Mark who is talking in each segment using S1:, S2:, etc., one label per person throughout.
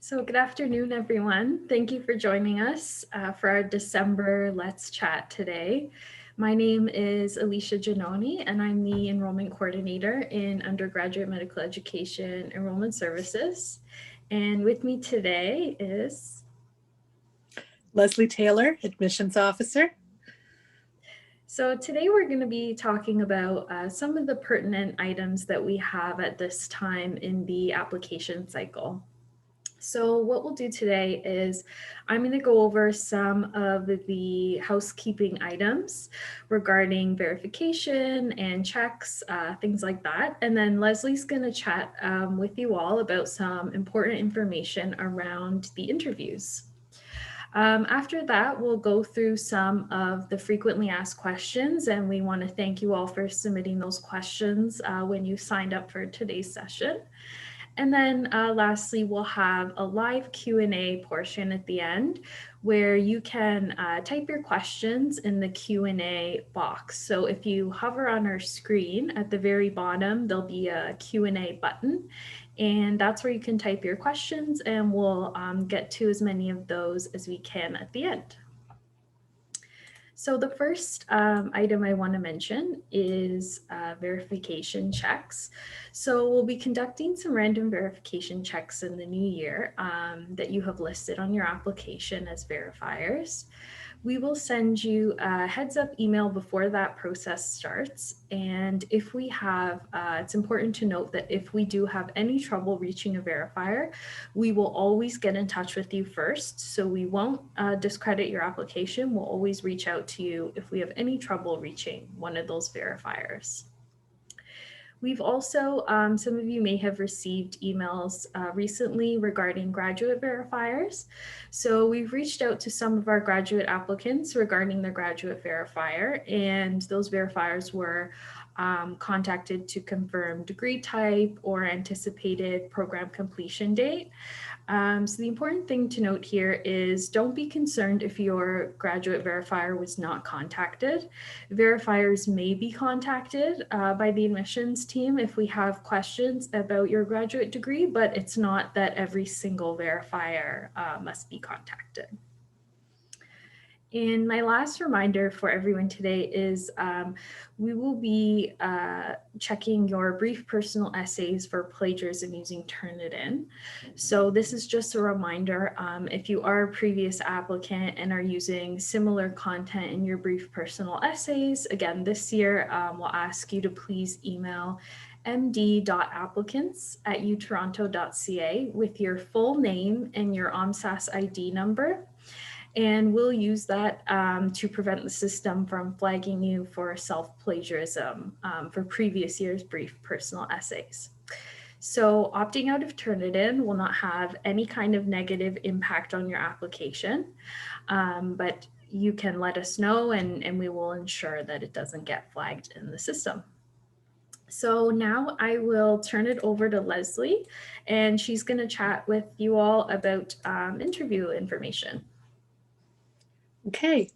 S1: So good afternoon, everyone. Thank you for joining us for our December Let's Chat today. My name is Elicia Giannone, and I'm the Enrollment Coordinator in Undergraduate Medical Education Enrollment Services. And with me today is
S2: Leslie Taylor, Admissions Officer.
S1: So today we're going to be talking about some of the pertinent items that we have at this time in the application cycle. So what we'll do today is I'm going to go over some of the housekeeping items regarding verification and checks, things like that. And then Leslie's going to chat with you all about some important information around the interviews. After that, we'll go through some of the frequently asked questions, and we want to thank you all for submitting those questions when you signed up for today's session. And then lastly, we'll have a live Q&A portion at the end where you can type your questions in the Q&A box. So if you hover on our screen at the very bottom, there'll be a Q&A button, and that's where you can type your questions, and we'll get to as many of those as we can at the end. So the first item I want to mention is verification checks. So we'll be conducting some random verification checks in the new year that you have listed on your application as verifiers. We will send you a heads up email before that process starts. And if we have, it's important to note that if we do have any trouble reaching a verifier, we will always get in touch with you first. So we won't discredit your application. We'll always reach out to you if we have any trouble reaching one of those verifiers. We've also, some of you may have received emails recently regarding graduate verifiers. So we've reached out to some of our graduate applicants regarding their graduate verifier, and those verifiers were contacted to confirm degree type or anticipated program completion date. So the important thing to note here is don't be concerned if your graduate verifier was not contacted. Verifiers may be contacted by the admissions team if we have questions about your graduate degree, but it's not that every single verifier must be contacted. And my last reminder for everyone today is we will be checking your brief personal essays for plagiarism using Turnitin. So this is just a reminder, if you are a previous applicant and are using similar content in your brief personal essays, again, this year we'll ask you to please email md.applicants@utoronto.ca with your full name and your OMSAS ID number. And we'll use that to prevent the system from flagging you for self-plagiarism for previous year's brief personal essays. So opting out of Turnitin will not have any kind of negative impact on your application, but you can let us know and we will ensure that it doesn't get flagged in the system. So now I will turn it over to Leslie, and she's going to chat with you all about interview information.
S2: Okay,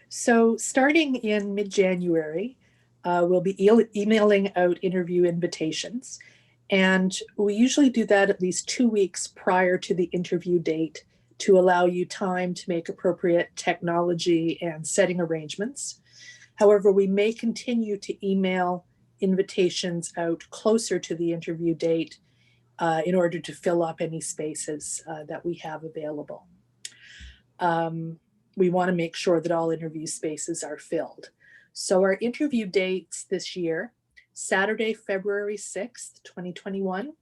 S2: so starting in mid-January, we'll be emailing out interview invitations. And we usually do that at least 2 weeks prior to the interview date to allow you time to make appropriate technology and setting arrangements. However, we may continue to email invitations out closer to the interview date in order to fill up any spaces that we have available. We want to make sure that all interview spaces are filled. So our interview dates this year: Saturday, February 6th, 2021,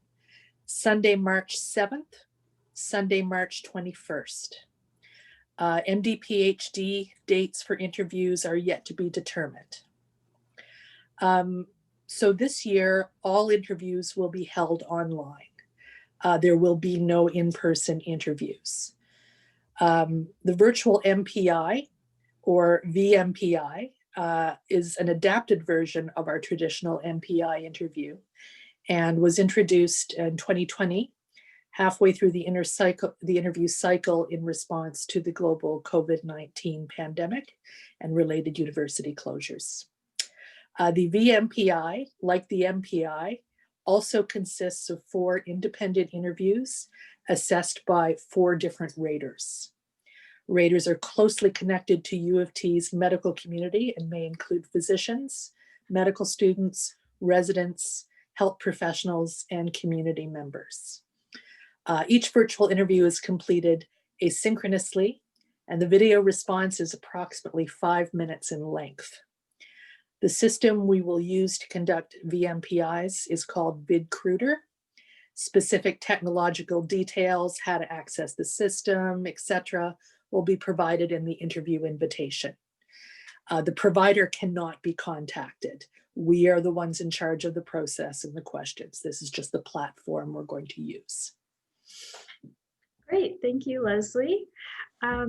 S2: Sunday, March 7th, Sunday, March 21st. MD PhD dates for interviews are yet to be determined. So this year, all interviews will be held online. There will be no in-person interviews. The virtual MPI, or VMPI, is an adapted version of our traditional MPI interview and was introduced in 2020, halfway through the interview cycle in response to the global COVID-19 pandemic and related university closures. The VMPI, like the MPI, also consists of 4 independent interviews assessed by 4 different raters. Raters are closely connected to U of T's medical community and may include physicians, medical students, residents, health professionals, and community members. Each virtual interview is completed asynchronously, and the video response is approximately 5 minutes in length. The system we will use to conduct VMPIs is called VidCruiter. Specific technological details, how to access the system, etc., will be provided in the interview invitation. The provider cannot be contacted. We are the ones in charge of the process and the questions. This is just the platform we're going to use.
S1: Great, thank you, Leslie.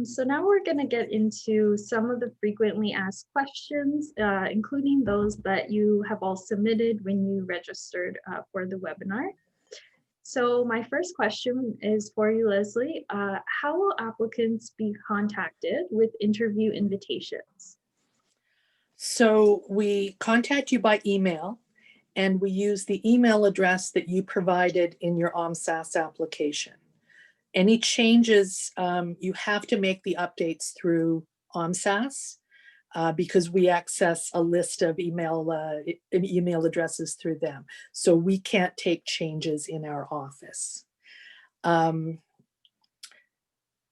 S1: So now we're going to get into some of the frequently asked questions, including those that you have all submitted when you registered for the webinar. So my first question is for you, Leslie. How will applicants be contacted with interview invitations?
S2: So we contact you by email, and we use the email address that you provided in your OMSAS application. Any changes, you have to make the updates through OMSAS because we access a list of email addresses through them. So we can't take changes in our office.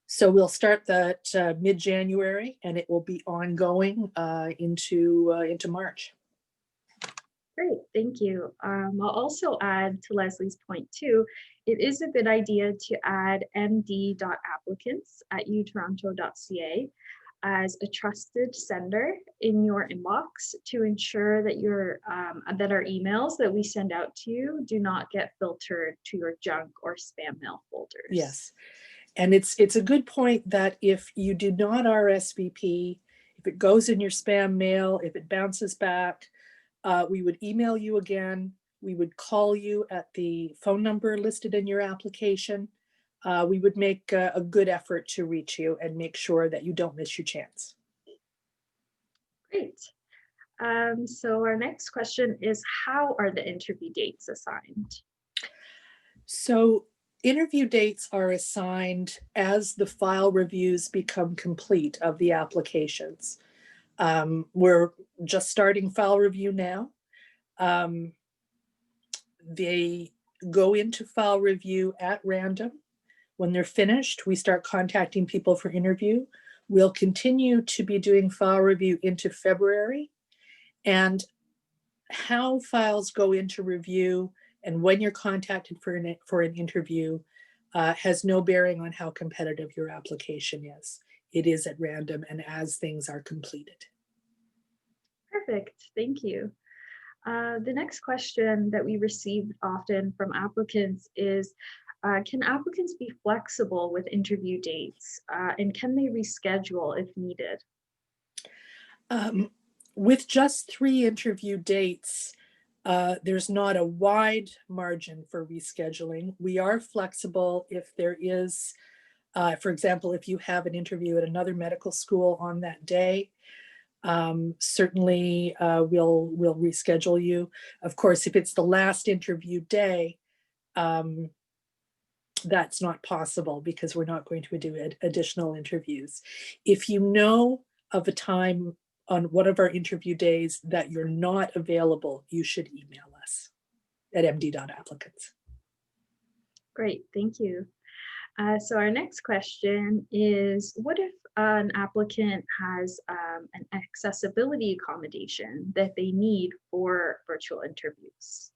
S2: So we'll start that mid-January, and it will be ongoing into March.
S1: Great, thank you. I'll also add to Leslie's point too, it is a good idea to add md.applicants@utoronto.ca as a trusted sender in your inbox to ensure that that our emails that we send out to you do not get filtered to your junk or spam mail folders.
S2: Yes, and it's a good point that if you do not RSVP, if it goes in your spam mail, if it bounces back, we would email you again. We would call you at the phone number listed in your application. We would make a good effort to reach you and make sure that you don't miss your chance.
S1: Great. So our next question is, how are the interview dates assigned?
S2: So interview dates are assigned as the file reviews become complete of the applications. We're just starting file review now. They go into file review at random. When they're finished, we start contacting people for interview. We'll continue to be doing file review into February. And how files go into review and when you're contacted for an interview has no bearing on how competitive your application is. It is at random and as things are completed.
S1: Perfect, thank you. The next question that we receive often from applicants is, can applicants be flexible with interview dates and can they reschedule if needed?
S2: With just 3 interview dates, there's not a wide margin for rescheduling. We are flexible if there is, for example, if you have an interview at another medical school on that day, certainly we'll reschedule you. Of course, if it's the last interview day, that's not possible because we're not going to do additional interviews. If you know of a time on one of our interview days that you're not available, you should email us at md.applicants.
S1: Great, thank you. So our next question is, what if an applicant has an accessibility accommodation that they need for virtual interviews?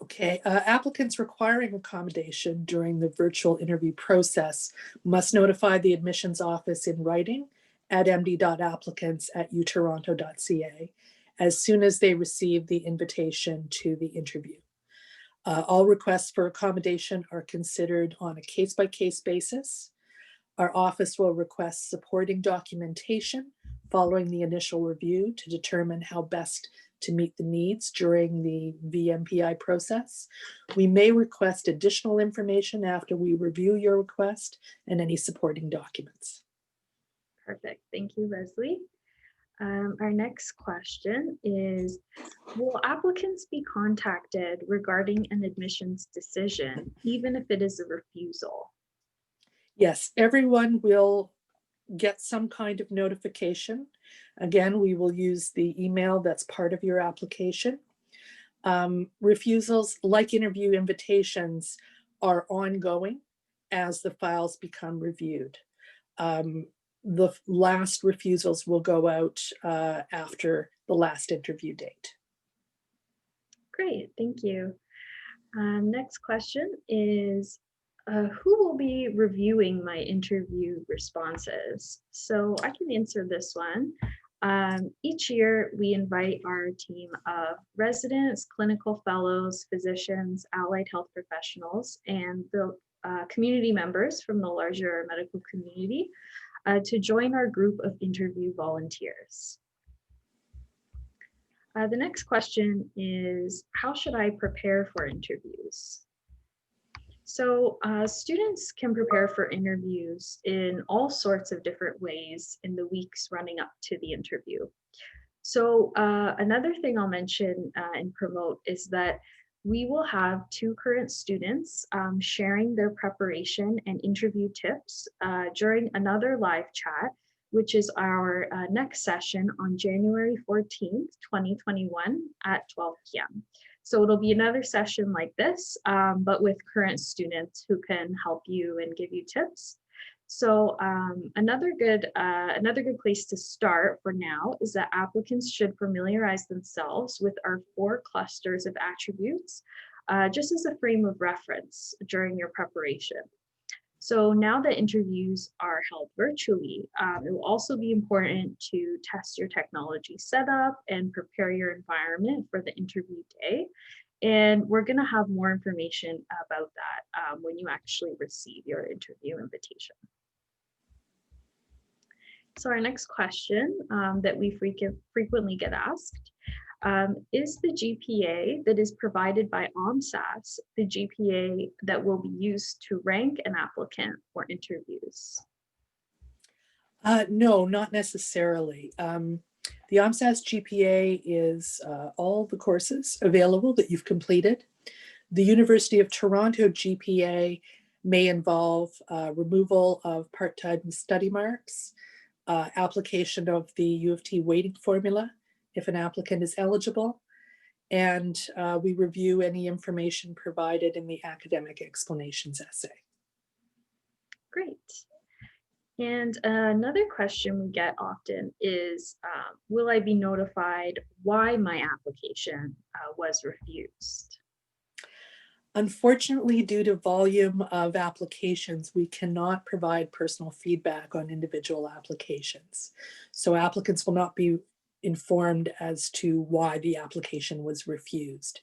S2: Okay, applicants requiring accommodation during the virtual interview process must notify the admissions office in writing at md.applicants@utoronto.ca as soon as they receive the invitation to the interview. All requests for accommodation are considered on a case-by-case basis. Our office will request supporting documentation following the initial review to determine how best to meet the needs during the VMPI process. We may request additional information after we review your request and any supporting documents.
S1: Perfect, thank you, Leslie. Our next question is, will applicants be contacted regarding an admissions decision, even if it is a refusal?
S2: Yes, everyone will get some kind of notification. Again, we will use the email that's part of your application. Refusals, like interview invitations, are ongoing as the files become reviewed. The last refusals will go out after the last interview date.
S1: Great, thank you. Next question is, who will be reviewing my interview responses? So I can answer this one. Each year, we invite our team of residents, clinical fellows, physicians, allied health professionals, and the community members from the larger medical community to join our group of interview volunteers. The next question is, how should I prepare for interviews? So students can prepare for interviews in all sorts of different ways in the weeks running up to the interview. So another thing I'll mention and promote is that we will have two current students sharing their preparation and interview tips during another live chat, which is our next session on January 14th, 2021 at 12 p.m. So it'll be another session like this, but with current students who can help you and give you tips. So another good place to start for now is that applicants should familiarize themselves with our 4 clusters of attributes, just as a frame of reference during your preparation. So now that interviews are held virtually, it will also be important to test your technology setup and prepare your environment for the interview day. And we're going to have more information about that when you actually receive your interview invitation. So our next question that we frequently get asked is the GPA that is provided by OMSAS the GPA that will be used to rank an applicant for interviews?
S2: No, not necessarily. The OMSAS GPA is all the courses available that you've completed. The University of Toronto GPA may involve removal of part-time study marks, application of the U of T weighting formula if an applicant is eligible, and we review any information provided in the academic explanations essay.
S1: Great. And another question we get often is, will I be notified why my application was refused?
S2: Unfortunately, due to volume of applications, we cannot provide personal feedback on individual applications. So applicants will not be informed as to why the application was refused.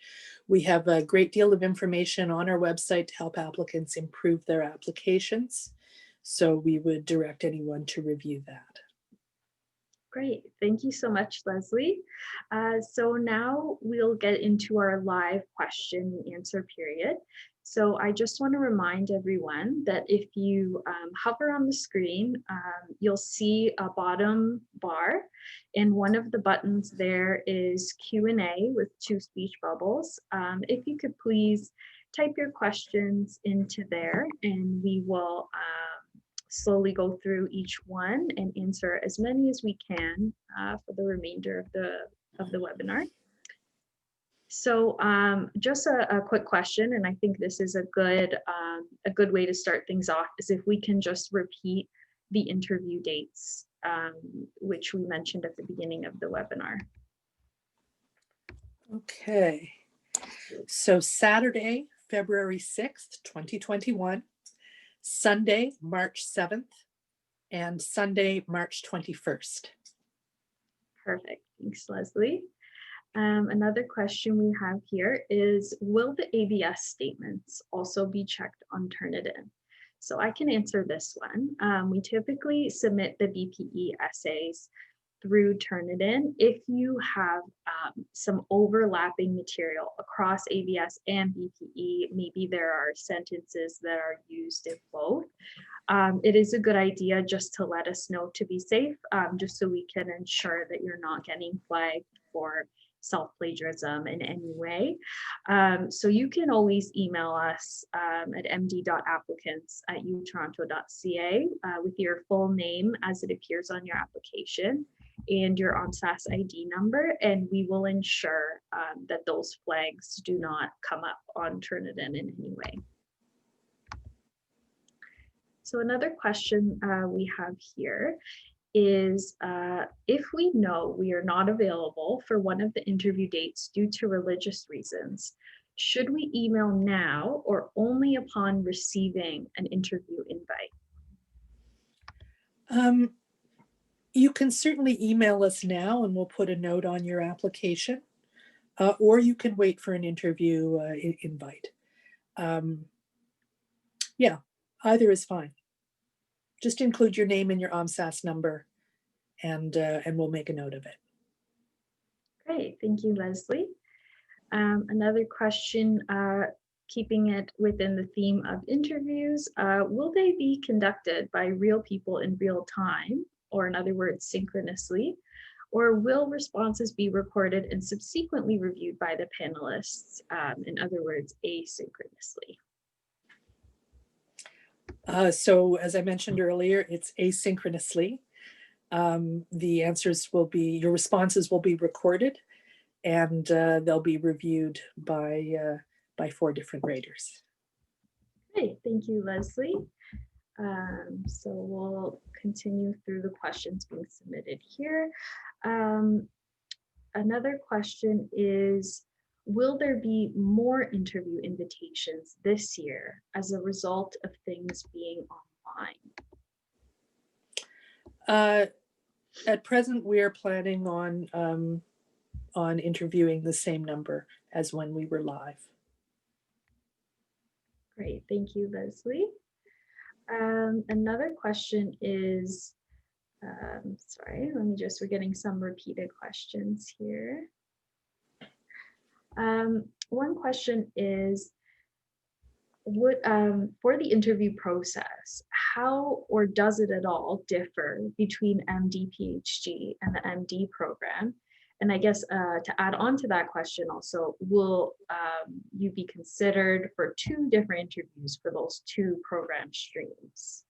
S2: We have a great deal of information on our website to help applicants improve their applications. So we would direct anyone to review that.
S1: Great, thank you so much, Leslie. So now we'll get into our live question and answer period. So I just want to remind everyone that if you hover on the screen, you'll see a bottom bar, and one of the buttons there is Q&A with 2 speech bubbles. If you could please type your questions into there, and we will slowly go through each one and answer as many as we can for the remainder of the webinar. So just a quick question, and I think this is a good way to start things off, is if we can just repeat the interview dates, which we mentioned at the beginning of the webinar.
S2: Okay, so Saturday, February 6th, 2021, Sunday, March 7th, and Sunday, March 21st.
S1: Perfect, thanks, Leslie. Another question we have here is, will the ABS statements also be checked on Turnitin? So I can answer this one. We typically submit the BPE essays through Turnitin. If you have some overlapping material across ABS and BPE, maybe there are sentences that are used in both, it is a good idea just to let us know to be safe, just so we can ensure that you're not getting flagged for self-plagiarism in any way. So you can always email us at md.applicants@utoronto.ca with your full name as it appears on your application and your OMSAS ID number, and we will ensure that those flags do not come up on Turnitin in any way. So another question we have here is if we know we are not available for one of the interview dates due to religious reasons, should we email now or only upon receiving an interview invite?
S2: You can certainly email us now and we'll put a note on your application, or you can wait for an interview invite. Yeah, either is fine. Just include your name and your OMSAS number, and we'll make a note of it.
S1: Great, thank you, Leslie. Another question, keeping it within the theme of interviews, will they be conducted by real people in real time, or in other words, synchronously, or will responses be recorded and subsequently reviewed by the panelists, in other words, asynchronously?
S2: So as I mentioned earlier, it's asynchronously. The answers will be, your responses will be recorded, and they'll be reviewed by 4 different raters.
S1: Great, thank you, Leslie. So we'll continue through the questions being submitted here. Another question is, will there be more interview invitations this year as a result of things being online?
S2: At present, we are planning on interviewing the same number as when we were live.
S1: Great, thank you, Leslie. Another question is, sorry, we're getting some repeated questions here. One question is, for the interview process, how or does it at all differ between MD PhD and the MD program? And I guess to add on to that question also, will you be considered for 2 different interviews for those 2 program streams?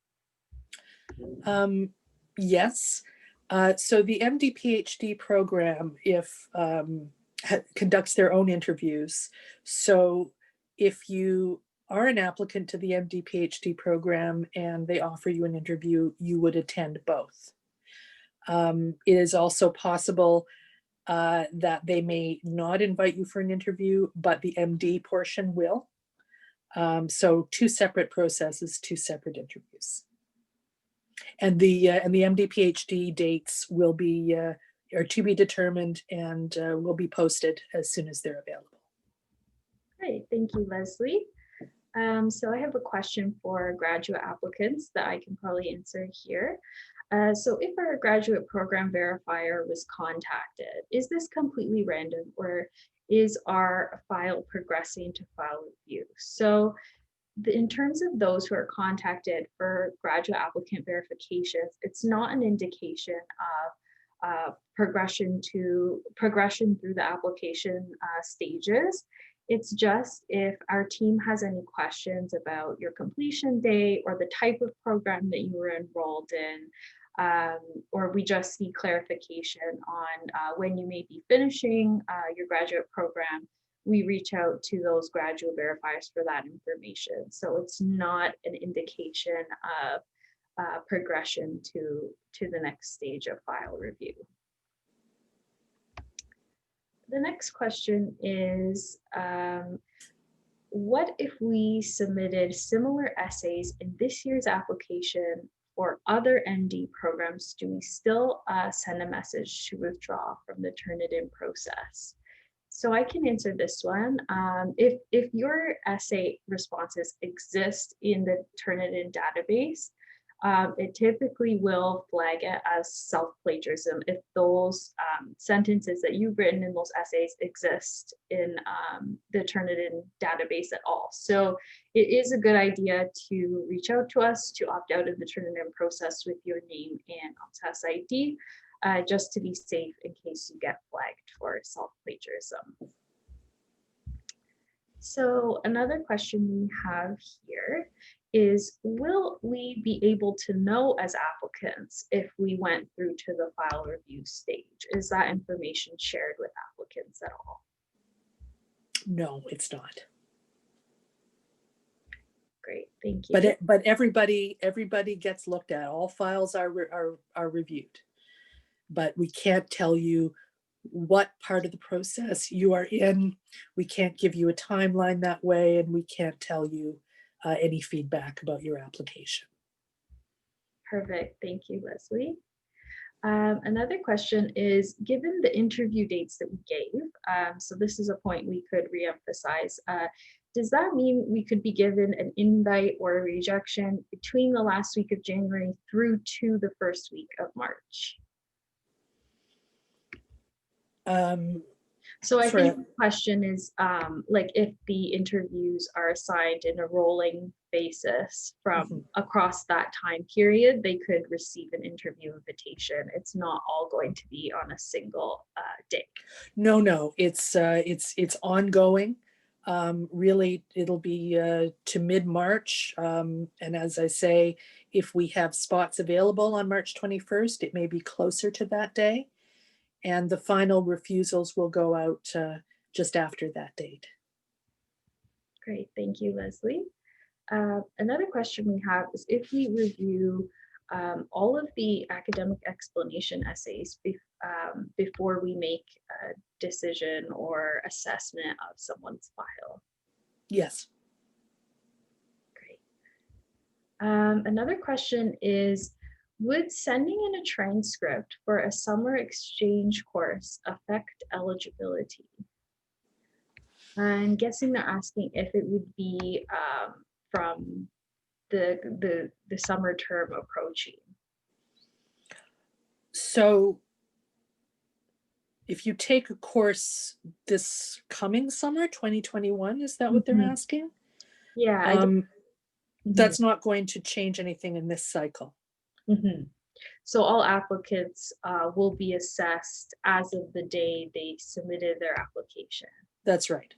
S2: Yes. So the MD PhD program, conducts their own interviews. So if you are an applicant to the MD PhD program and they offer you an interview, you would attend both. It is also possible that they may not invite you for an interview, but the MD portion will. So 2 separate processes, 2 separate interviews. And the MD PhD dates will be are to be determined and will be posted as soon as they're available.
S1: Great, thank you, Leslie. So I have a question for graduate applicants that I can probably answer here. So if our graduate program verifier was contacted, is this completely random, or is our file progressing to file review? So in terms of those who are contacted for graduate applicant verifications, it's not an indication of progression through the application stages. It's just if our team has any questions about your completion date or the type of program that you were enrolled in, or we just need clarification on when you may be finishing your graduate program, we reach out to those graduate verifiers for that information. So it's not an indication of progression to the next stage of file review. The next question is, what if we submitted similar essays in this year's application for other MD programs? Do we still send a message to withdraw from the Turnitin process? So I can answer this one. If your essay responses exist in the Turnitin database, it typically will flag it as self-plagiarism if those sentences that you've written in those essays exist in the Turnitin database at all. So it is a good idea to reach out to us to opt out of the Turnitin process with your name and OPSAS ID, just to be safe in case you get flagged for self-plagiarism. So another question we have here is, will we be able to know as applicants if we went through to the file review stage? Is that information shared with applicants at all?
S2: No, it's not.
S1: Great, thank you.
S2: But everybody gets looked at. All files are reviewed, but we can't tell you what part of the process you are in. We can't give you a timeline that way, and we can't tell you any feedback about your application.
S1: Perfect, thank you, Leslie. Another question is, given the interview dates that we gave, so this is a point we could reemphasize, does that mean we could be given an invite or a rejection between the last week of January through to the first week of March? So I think the question is, like, if the interviews are assigned in a rolling basis from across that time period, they could receive an interview invitation. It's not all going to be on a single day.
S2: No, it's ongoing. Really, it'll be to mid-March. And as I say, if we have spots available on March 21st, it may be closer to that day. And the final refusals will go out just after that date.
S1: Great, thank you, Leslie. Another question we have is, if we review all of the academic explanation essays before we make a decision or assessment of someone's file?
S2: Yes.
S1: Great. Another question is, would sending in a transcript for a summer exchange course affect eligibility? I'm guessing they're asking if it would be from the summer term approaching.
S2: So if you take a course this coming summer, 2021, is that what they're asking?
S1: Yeah.
S2: That's not going to change anything in this cycle.
S1: So all applicants will be assessed as of the day they submitted their application.
S2: That's right.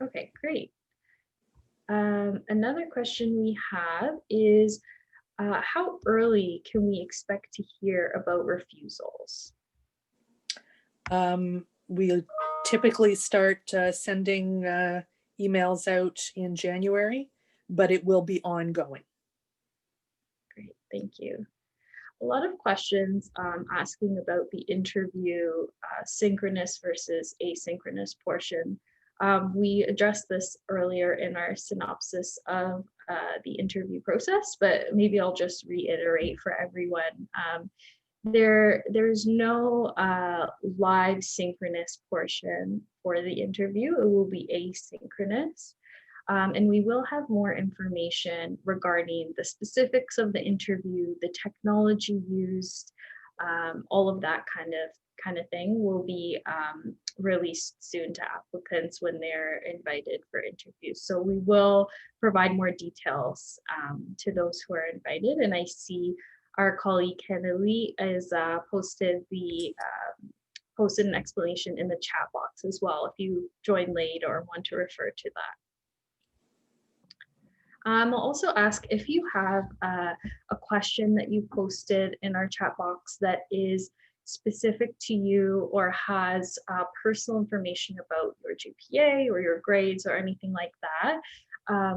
S1: Okay, great. Another question we have is, how early can we expect to hear about refusals?
S2: We typically start sending emails out in January, but it will be ongoing.
S1: Great, thank you. A lot of questions asking about the interview synchronous versus asynchronous portion. We addressed this earlier in our synopsis of the interview process, but maybe I'll just reiterate for everyone. There's no live synchronous portion for the interview. It will be asynchronous. And we will have more information regarding the specifics of the interview, the technology used, all of that kind of thing will be released soon to applicants when they're invited for interviews. So we will provide more details to those who are invited. And I see our colleague Kennedy has posted an explanation in the chat box as well, if you joined late or want to refer to that. I'll also ask if you have a question that you posted in our chat box that is specific to you or has personal information about your GPA or your grades or anything like that.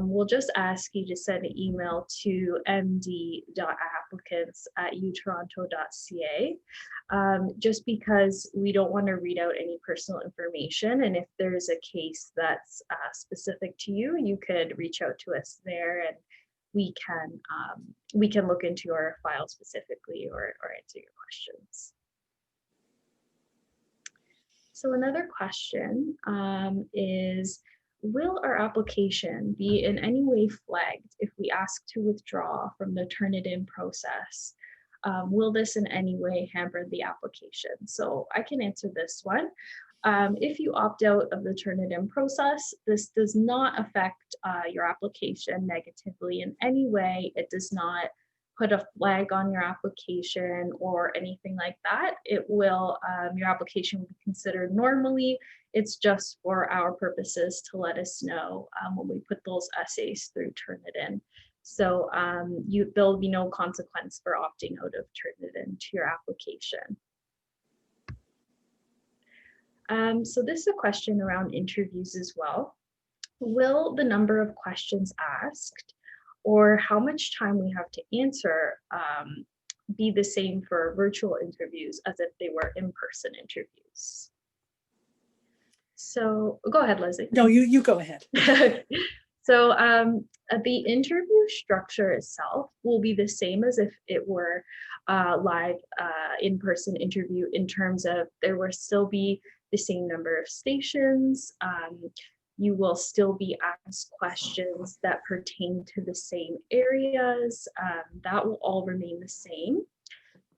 S1: We'll just ask you to send an email to md.applicants@utoronto.ca, just because we don't want to read out any personal information. And if there's a case that's specific to you, you could reach out to us there and we can look into your file specifically or answer your questions. So another question is, Will our application be in any way flagged if we ask to withdraw from the Turnitin process? Will this in any way hamper the application? So I can answer this one. If you opt out of the Turnitin process, this does not affect your application negatively in any way. It does not put a flag on your application or anything like that. It will, your application will be considered normally. It's just for our purposes to let us know when we put those essays through Turnitin. So there'll be no consequence for opting out of Turnitin to your application. So this is a question around interviews as well. Will the number of questions asked or how much time we have to answer be the same for virtual interviews as if they were in-person interviews? So go ahead, Leslie.
S2: No, you go ahead.
S1: So the interview structure itself will be the same as if it were live in-person interview, in terms of there will still be the same number of stations. You will still be asked questions that pertain to the same areas. That will all remain the same.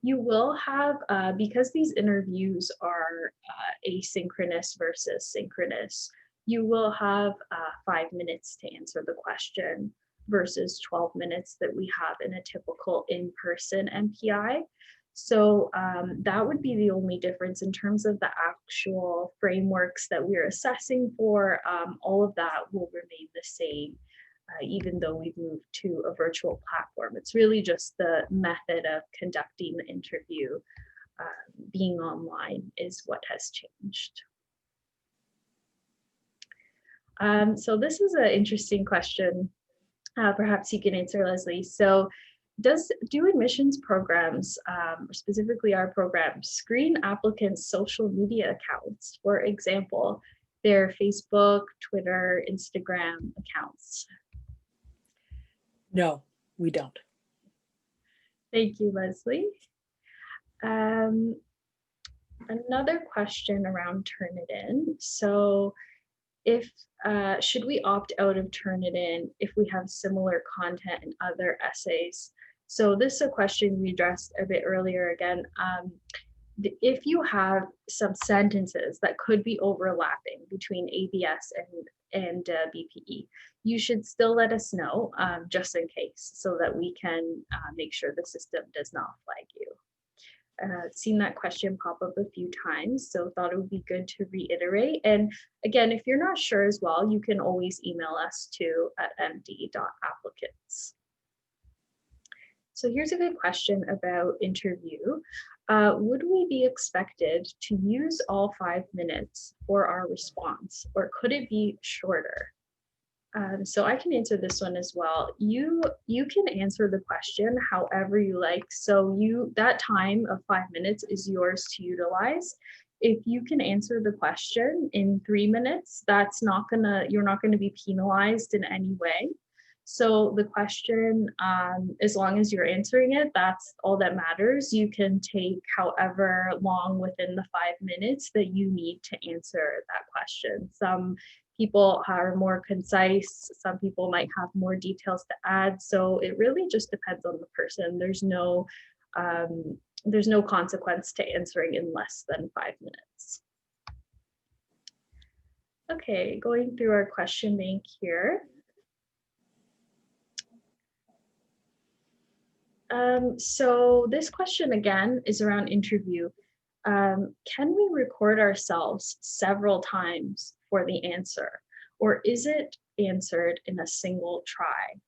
S1: You will have, because these interviews are asynchronous versus synchronous, you will have 5 minutes to answer the question versus 12 minutes that we have in a typical in-person MPI. So that would be the only difference in terms of the actual frameworks that we're assessing for. All of that will remain the same, even though we've moved to a virtual platform. It's really just the method of conducting the interview being online is what has changed. So this is an interesting question. Perhaps you can answer, Leslie. So do admissions programs, specifically our program, screen applicants' social media accounts? For example, their Facebook, Twitter, Instagram accounts?
S2: No, we don't.
S1: Thank you, Leslie. Another question around Turnitin. So if should we opt out of Turnitin if we have similar content in other essays? So this is a question we addressed a bit earlier again. If you have some sentences that could be overlapping between ABS and BPE, you should still let us know just in case, so that we can make sure the system does not flag you. Seen that question pop up a few times, so thought it would be good to reiterate. And again, if you're not sure as well, you can always email us to at md.applicants. So here's a good question about interview. Would we be expected to use all 5 minutes for our response, or could it be shorter? So I can answer this one as well. You can answer the question however you like. So that time of 5 minutes is yours to utilize. If you can answer the question in 3 minutes, you're not gonna be penalized in any way. So the question, as long as you're answering it, that's all that matters. You can take however long within the 5 minutes that you need to answer that question. Some people are more concise, some people might have more details to add. So it really just depends on the person. There's no consequence to answering in less than 5 minutes. Okay, going through our question bank here. So this question again is around interview. Can we record ourselves several times for the answer, or is it answered in a single try?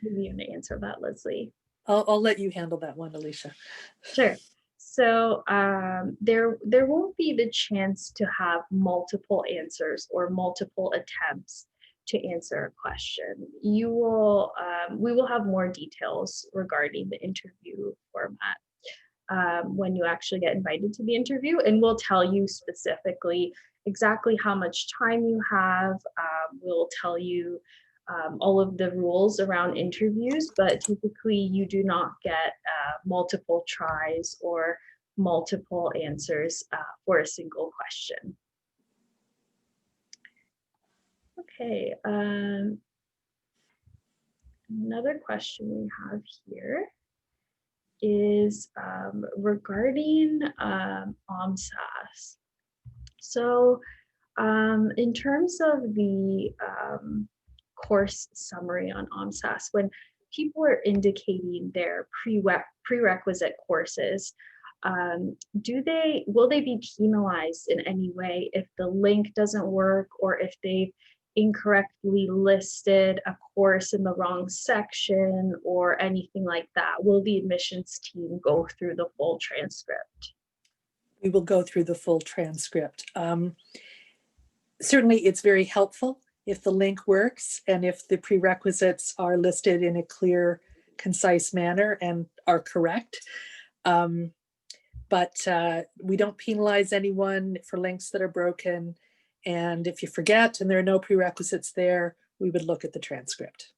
S1: Maybe you may answer that, Leslie.
S2: I'll let you handle that one, Elicia.
S1: Sure. So there won't be the chance to have multiple answers or multiple attempts to answer a question. We will have more details regarding the interview format when you actually get invited to the interview, and we'll tell you specifically exactly how much time you have. We'll tell you all of the rules around interviews, but typically you do not get multiple tries or multiple answers for a single question. Okay, another question we have here is regarding OMSAS. So in terms of the course summary on OMSAS, when people are indicating their prerequisite courses, will they be penalized in any way if the link doesn't work or if they've incorrectly listed a course in the wrong section or anything like that? Will the admissions team go through the full transcript?
S2: We will go through the full transcript. Certainly, it's very helpful if the link works and if the prerequisites are listed in a clear, concise manner and are correct. But we don't penalize anyone for links that are broken. And if you forget and there are no prerequisites there, we would look at the transcript.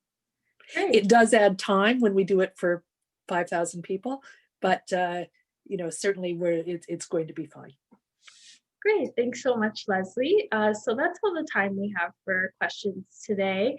S1: Great.
S2: It does add time when we do it for 5,000 people, but certainly it's going to be fine.
S1: Great, thanks so much, Leslie. So that's all the time we have for questions today.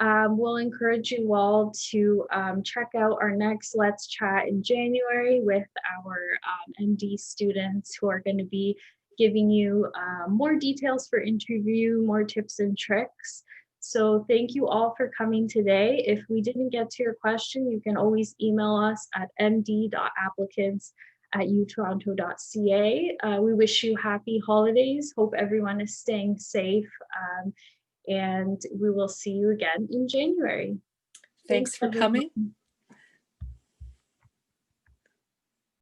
S1: We'll encourage you all to check out our next Let's Chat in January with our MD students who are going to be giving you more details for interview, more tips and tricks. So thank you all for coming today. If we didn't get to your question, you can always email us at md.applicants@utoronto.ca. We wish you happy holidays. Hope everyone is staying safe. And we will see you again in January.
S2: Thanks for coming.